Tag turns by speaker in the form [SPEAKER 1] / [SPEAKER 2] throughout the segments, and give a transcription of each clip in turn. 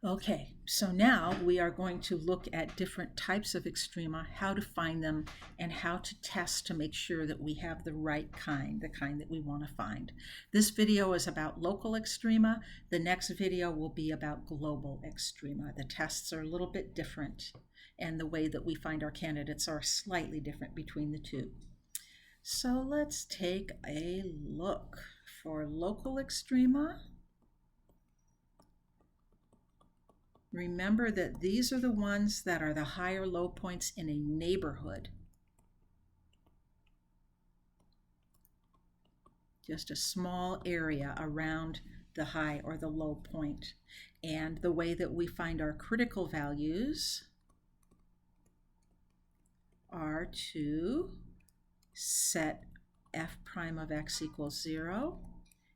[SPEAKER 1] Okay, so now we are going to look at different types of extrema, how to find them, and how to test to make sure that we have the right kind, the kind that we want to find. This video is about local extrema. The next video will be about global extrema. The tests are a little bit different, and the way that we find our candidates are slightly different between the two. So let's take a look. For local extrema, remember that these are the ones that are the high or low points in a neighborhood. Just a small area around the high or the low point. And the way that we find our critical values are to set f prime of x equals 0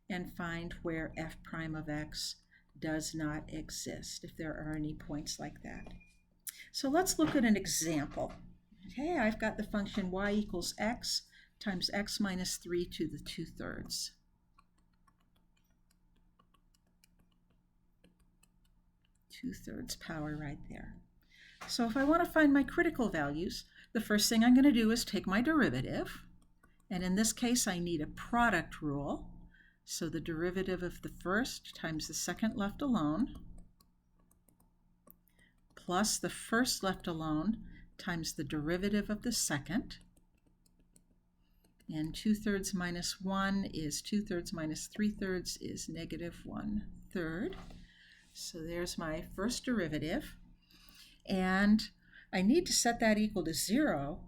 [SPEAKER 1] and find where f prime of x does not exist, if there are any points like that. So let's look at an example. Okay, I've got the function y equals x times x minus 3 to the 2/3. Two-thirds power right there. So if I want to find my critical values, the first thing I'm going to do is take my derivative. And in this case, I need a product rule. So the derivative of the first times the second left alone plus the first left alone times the derivative of the second. And 2/3 minus 1 is 2/3 minus 3/3 is negative 1/3. So there's my first derivative. And I need to set that equal to 0,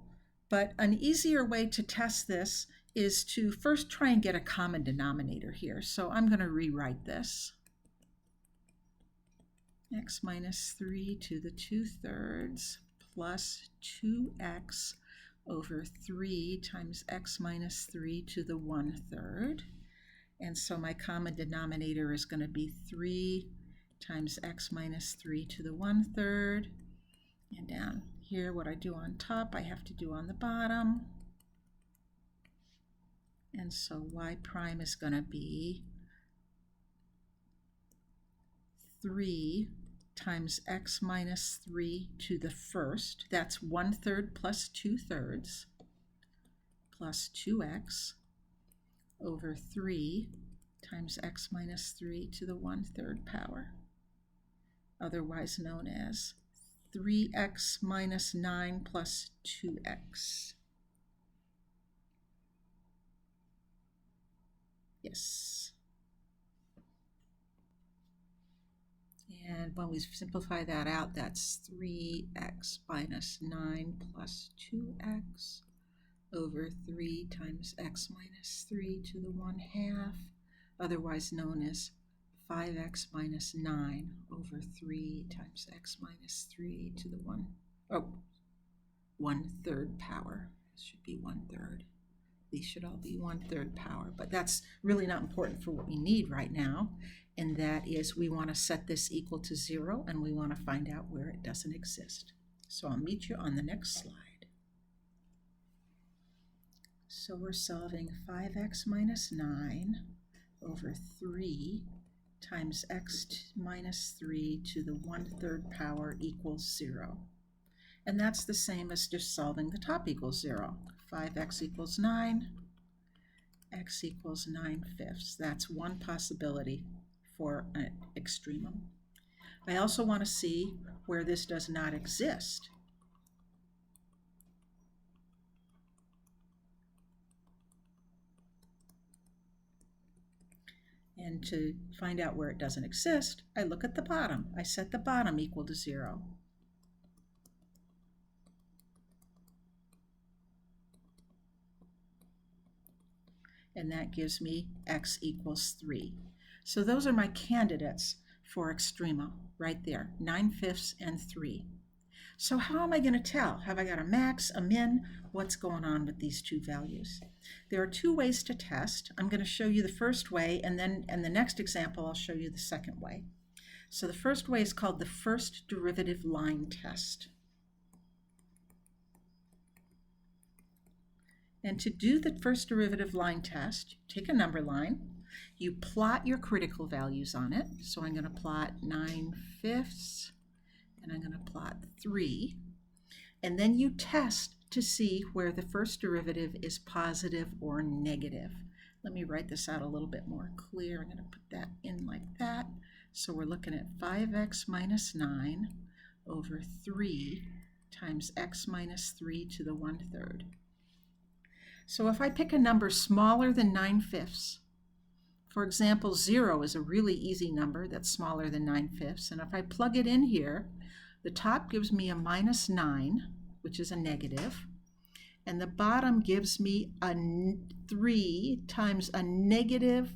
[SPEAKER 1] but an easier way to test this is to first try and get a common denominator here. So I'm going to rewrite this. X minus 3 to the 2/3 plus 2x over 3 times x minus 3 to the 1/3. And so my common denominator is going to be 3 times x minus 3 to the 1/3. And down here, what I do on top, I have to do on the bottom. And so y prime is going to be 3 times x minus 3 to the first. That's 1/3 plus 2/3 plus 2x over 3 times x minus 3 to the 1/3 power, otherwise known as 3x minus 9 plus 2x. Yes. And when we simplify that out, that's 3x minus 9 plus 2x over 3 times x minus 3 to the 1/2, otherwise known as 5x minus 9 over 3 times x minus 3 to the 1/3 power. This should be 1/3. These should all be 1/3 power, but that's really not important for what we need right now, and that is we want to set this equal to 0, and we want to find out where it doesn't exist. So I'll meet you on the next slide. So we're solving 5x minus 9 over 3 times x minus 3 to the 1/3 power equals 0. And that's the same as just solving the top equals 0. 5x equals 9, x equals 9/5. That's one possibility for an extremum. I also want to see where this does not exist. And to find out where it doesn't exist, I look at the bottom. I set the bottom equal to 0. And that gives me x equals 3. So those are my candidates for extrema right there, 9/5 and 3. So how am I going to tell? Have I got a max, a min? What's going on with these two values? There are two ways to test. I'm going to show you the first way, and then in the next example, I'll show you the second way. So the first way is called the first derivative line test. And to do the first derivative line test, take a number line, You plot your critical values on it. So I'm going to plot 9/5, and I'm going to plot 3. And then you test to see where the first derivative is positive or negative. Let me write this out a little bit more clear. I'm going to put that in like that. So we're looking at 5x minus 9 over 3 times x minus 3 to the 1/3. So if I pick a number smaller than 9/5, for example, 0 is a really easy number that's smaller than 9/5, and if I plug it in here, the top gives me a minus 9, which is a negative, and the bottom gives me a 3 times a negative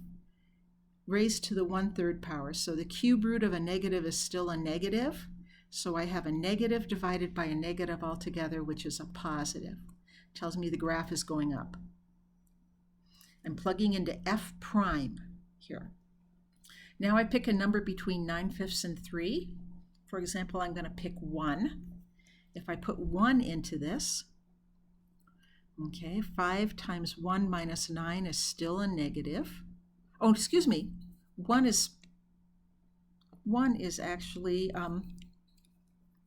[SPEAKER 1] raised to the 1/3 power. So the cube root of a negative is still a negative, so I have a negative divided by a negative altogether, which is a positive. Tells me the graph is going up. I'm plugging into f prime here. Now I pick a number between 9/5 and 3. For example, I'm going to pick 1. If I put 1 into this, okay, 5 times 1 minus 9 is still a negative. Oh, excuse me, 1 is actually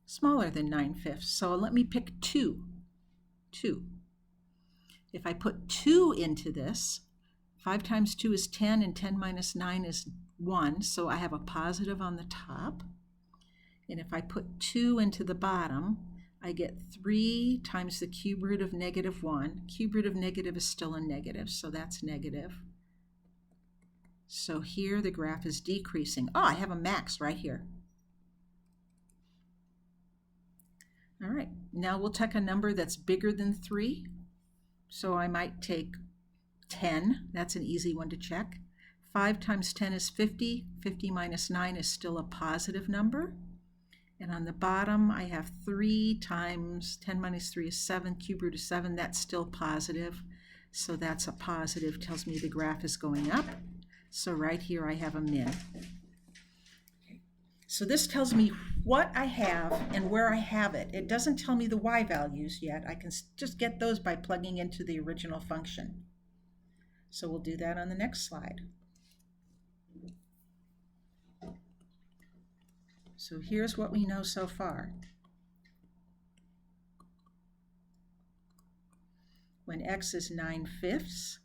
[SPEAKER 1] smaller than 9/5. So let me pick 2. If I put 2 into this, 5 times 2 is 10, and 10 minus 9 is 1, so I have a positive on the top. And if I put 2 into the bottom, I get 3 times the cube root of negative 1. Cube root of negative is still a negative, so that's negative. So here the graph is decreasing. Oh, I have a max right here. All right, now we'll take a number that's bigger than 3. So I might take 10. That's an easy one to check. 5 times 10 is 50. 50 minus 9 is still a positive number. And on the bottom, I have 3 times 10 minus 3 is 7. Cube root of 7, that's still positive. So that's a positive, tells me the graph is going up. So right here I have a min. Okay. So this tells me what I have and where I have it. It doesn't tell me the y values yet. I can just get those by plugging into the original function. So we'll do that on the next slide. So here's what we know so far. When x is 9/5,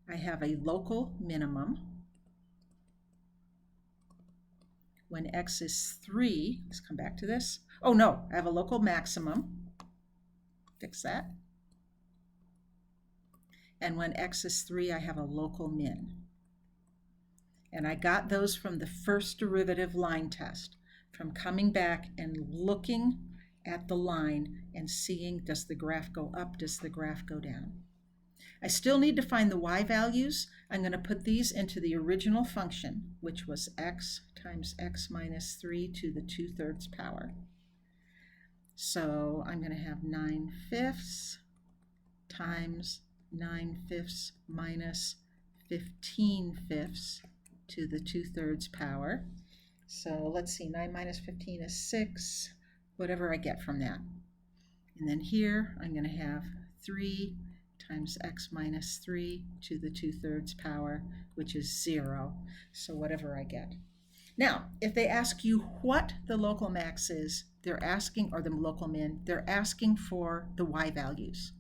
[SPEAKER 1] I have a local minimum. When x is 3, let's come back to this. Oh no, I have a local maximum. Fix that. And when x is 3, I have a local min. And I got those from the first derivative line test, from coming back and looking at the line and seeing, does the graph go up, does the graph go down? I still need to find the y values. I'm going to put these into the original function, which was x times x minus 3 to the 2/3 power. So I'm going to have 9/5 times 9/5 minus 15/5 to the 2/3 power. So let's see, 9 minus 15 is 6, whatever I get from that. And then here I'm going to have 3 times x minus 3 to the 2/3 power, which is 0. So whatever I get. Now, if they ask you what the local max is, they're asking, or the local min, they're asking for the y values.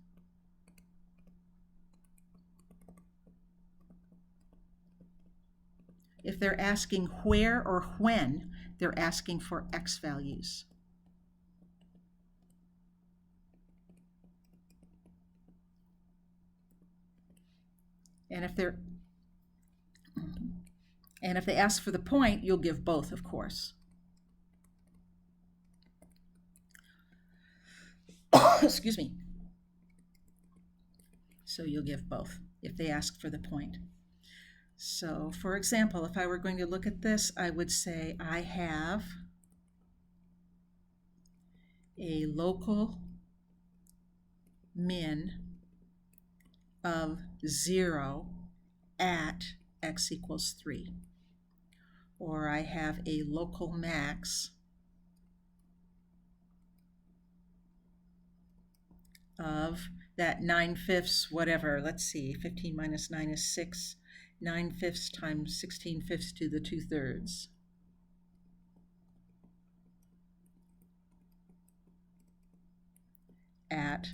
[SPEAKER 1] If they're asking where or when, they're asking for x values. And if they ask for the point, you'll give both, of course. Excuse me. So you'll give both if they ask for the point. So, for example, if I were going to look at this, I would say I have a local min of 0 at x equals 3. Or I have a local max of that 9/5, whatever, let's see, 15 minus 9 is 6, 9/5 times 16/5 to the 2/3. At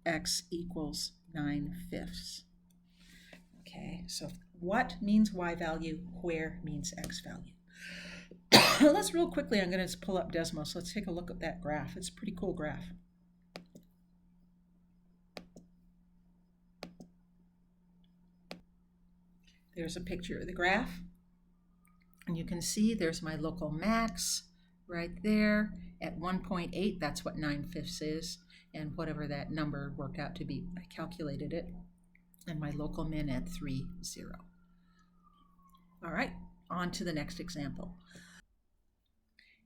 [SPEAKER 1] x equals 9/5. Okay, so what means y value, where means x value. Let's real quickly, I'm going to pull up Desmos. Let's take a look at that graph. It's a pretty cool graph. There's a picture of the graph. And you can see there's my local max right there at 1.8. That's what 9/5 is. And whatever that number worked out to be, I calculated it. And my local min at 3, 0. All right, on to the next example.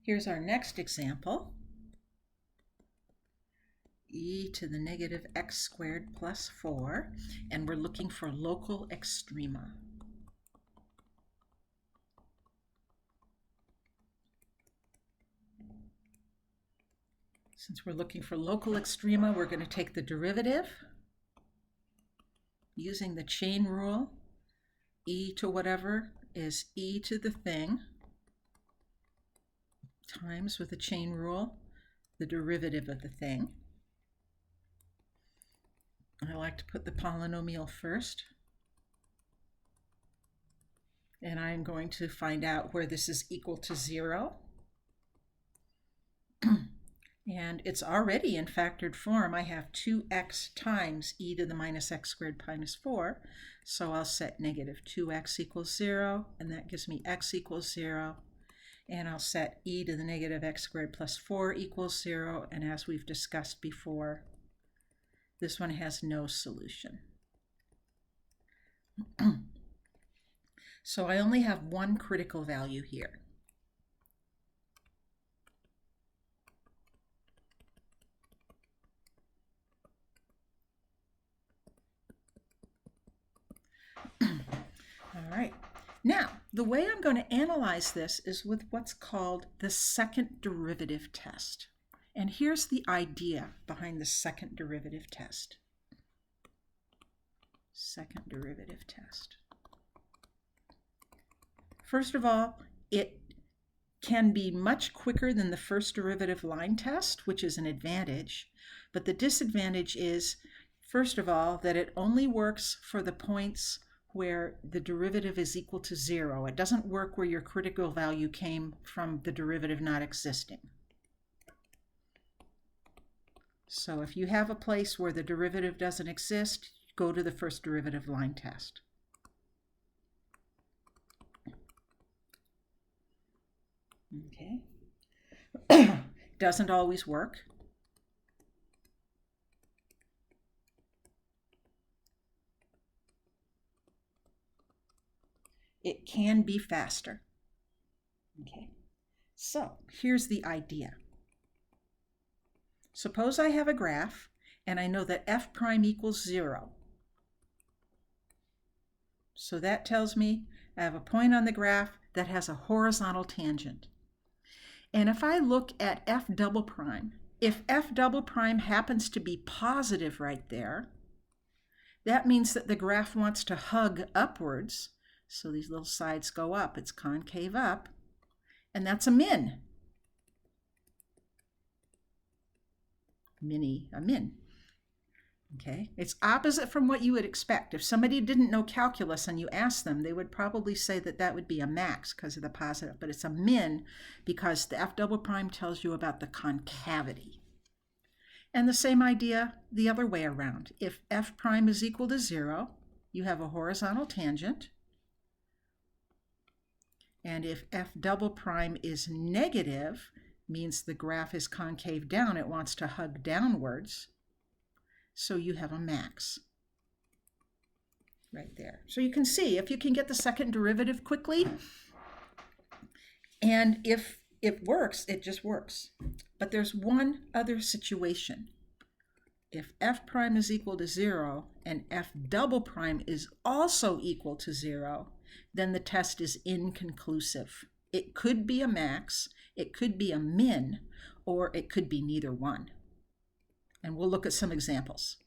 [SPEAKER 1] Here's our next example. E to the negative x squared plus 4, and we're looking for local extrema. Since we're looking for local extrema, we're going to take the derivative using the chain rule. E to whatever is e to the thing times, with the chain rule, the derivative of the thing. I like to put the polynomial first. And I'm going to find out where this is equal to 0. And it's already in factored form. I have 2x times e to the minus x squared minus 4. So I'll set negative 2x equals 0, and that gives me x equals 0. And I'll set e to the negative x squared plus 4 equals 0. And as we've discussed before, this one has no solution. So I only have one critical value here. All right. Now, the way I'm going to analyze this is with what's called the second derivative test. And here's the idea behind the second derivative test. Second derivative test. First of all, it can be much quicker than the first derivative line test, which is an advantage. But the disadvantage is, first of all, that it only works for the points where the derivative is equal to 0. It doesn't work where your critical value came from the derivative not existing. So if you have a place where the derivative doesn't exist, go to the first derivative line test. Okay. Doesn't always work. It can be faster. Okay. So here's the idea. Suppose I have a graph and I know that f prime equals 0. So that tells me I have a point on the graph that has a horizontal tangent. And if I look at f double prime, if f double prime happens to be positive right there, that means that the graph wants to hug upwards. So these little sides go up. It's concave up. And that's a min. A min. Okay, it's opposite from what you would expect. If somebody didn't know calculus and you asked them, they would probably say that that would be a max because of the positive, but it's a min because the f double prime tells you about the concavity. And the same idea the other way around. If f prime is equal to 0, you have a horizontal tangent. And if f double prime is negative, means the graph is concave down, it wants to hug downwards. So you have a max right there. So you can see if you can get the second derivative quickly, and if it works, it just works. But there's one other situation. If f prime is equal to 0 and f double prime is also equal to 0, then the test is inconclusive. It could be a max, it could be a min, or it could be neither one. And we'll look at some examples.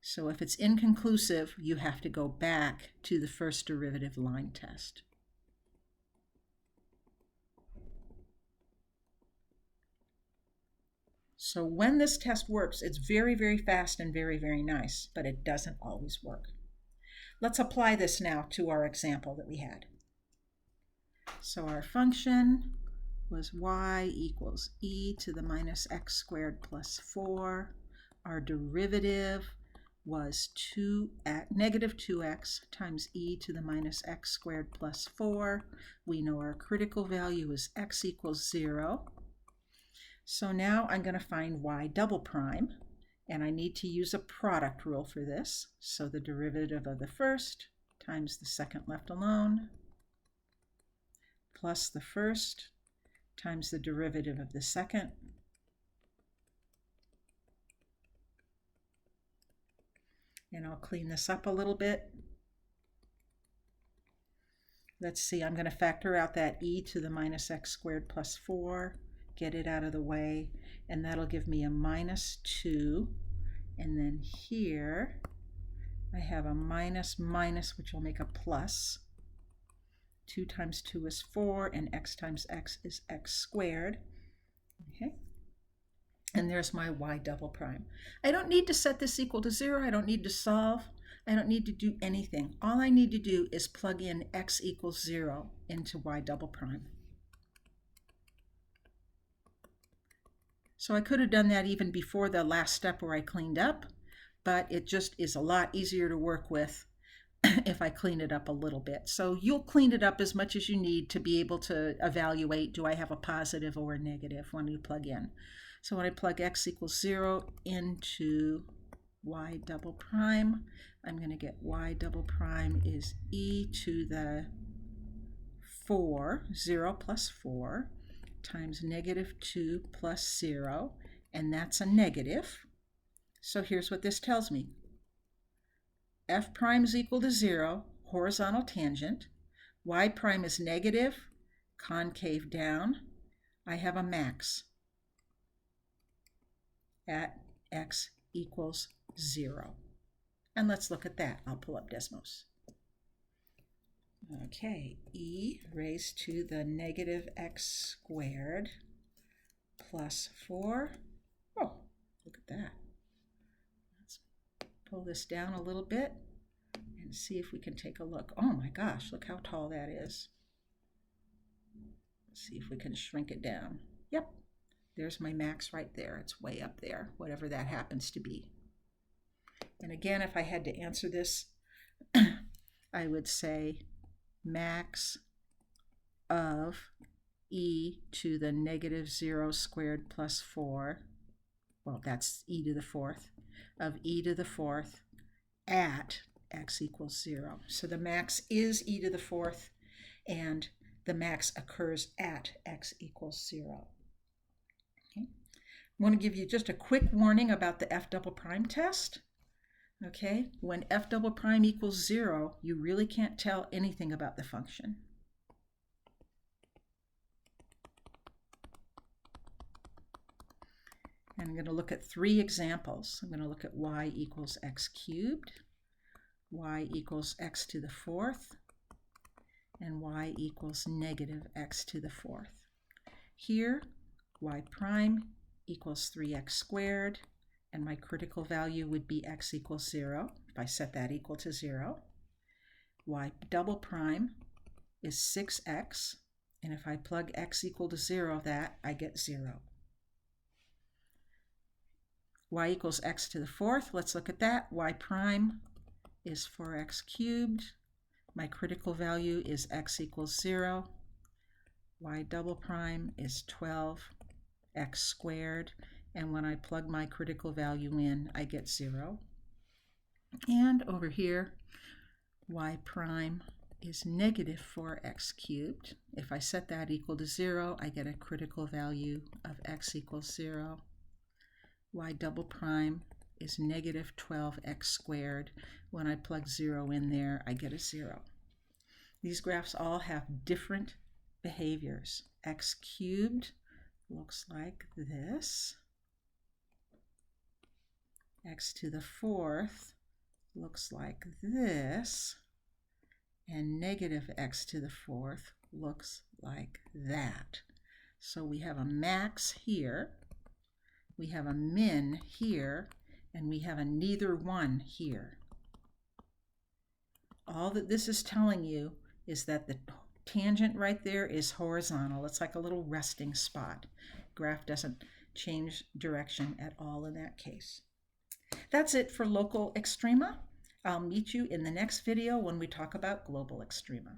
[SPEAKER 1] So if it's inconclusive, you have to go back to the first derivative line test. So when this test works, it's very, very fast and very, very nice, but it doesn't always work. Let's apply this now to our example that we had. So our function was y equals e to the minus x squared plus 4. Our derivative was negative 2x times e to the minus x squared plus 4. We know our critical value is x equals 0. So now I'm going to find y double prime, and I need to use a product rule for this. So the derivative of the first times the second left alone plus the first times the derivative of the second and I'll clean this up a little bit. Let's see, I'm going to factor out that e to the minus x squared plus 4, get it out of the way, and that'll give me a minus 2. And then here I have a minus minus, which will make a plus. 2 times 2 is 4, and x times x is x squared. Okay. And there's my y double prime. I don't need to set this equal to 0. I don't need to solve. I don't need to do anything. All I need to do is plug in x equals 0 into y double prime. So I could have done that even before the last step where I cleaned up, but it just is a lot easier to work with if I clean it up a little bit. So you'll clean it up as much as you need to be able to evaluate, do I have a positive or a negative when you plug in. So when I plug x equals 0 into y double prime, I'm going to get y double prime is e to the 4, 0 plus 4, times negative 2 plus 0, and that's a negative. So here's what this tells me. F prime is equal to 0, horizontal tangent. Y prime is negative, concave down. I have a max at x equals 0. And let's look at that. I'll pull up Desmos. Okay, e raised to the negative x squared plus 4. Oh, look at that. Let's pull this down a little bit and see if we can take a look. Oh my gosh, look how tall that is. Let's see if we can shrink it down. Yep, there's my max right there. It's way up there, whatever that happens to be. And again, if I had to answer this, I would say max of e to the negative 0 squared plus 4, well, that's e to the 4th, of e to the 4th at x equals 0. So the max is e to the 4th, and the max occurs at x equals 0. Okay. I want to give you just a quick warning about the f double prime test. Okay, when f double prime equals 0, you really can't tell anything about the function. And I'm going to look at 3 examples. I'm going to look at y equals x cubed, y equals x to the 4th, and y equals negative x to the 4th. Here, y prime equals 3x squared, and my critical value would be x equals 0, if I set that equal to 0. Y double prime is 6x, and if I plug x equal to 0, that I get 0. Y equals x to the 4th, let's look at that. Y prime is 4x cubed. My critical value is x equals 0. Y double prime is 12x squared. And when I plug my critical value in, I get 0. And over here, y prime is negative 4x cubed. If I set that equal to 0, I get a critical value of x equals 0. Y double prime is negative 12x squared. When I plug 0 in there, I get a 0. These graphs all have different behaviors. X cubed looks like this. X to the 4th looks like this, and negative x to the fourth looks like that. So we have a max here, we have a min here, and we have a neither one here. All that this is telling you is that the tangent right there is horizontal. It's like a little resting spot. Graph doesn't change direction at all in that case. That's it for local extrema. I'll meet you in the next video when we talk about global extrema.